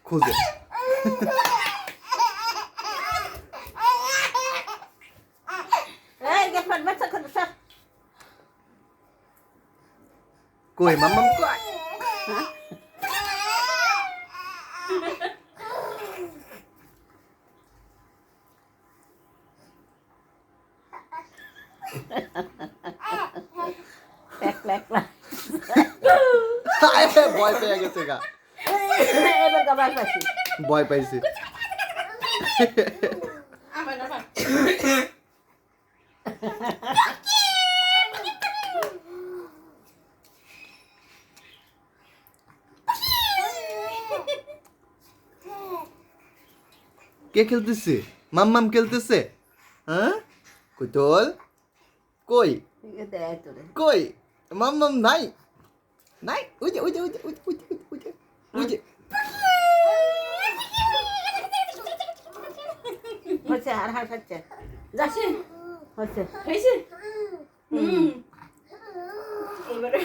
খুঁজে কই মাম্মাম কই ভয় পেয়ে গেছে গা ভয় পাইছে কে খেলতেছে মাম্মাম খেলতেছে হ্যাঁ কই তোল কই কই মাম্মাম নাই নাই ওই যে ওই যে ওই যে ওই যে ওই যে ওই যে ওই যে হচ্ছে আর হার খাচ্ছে যাচ্ছে হচ্ছে হয়েছে এবারে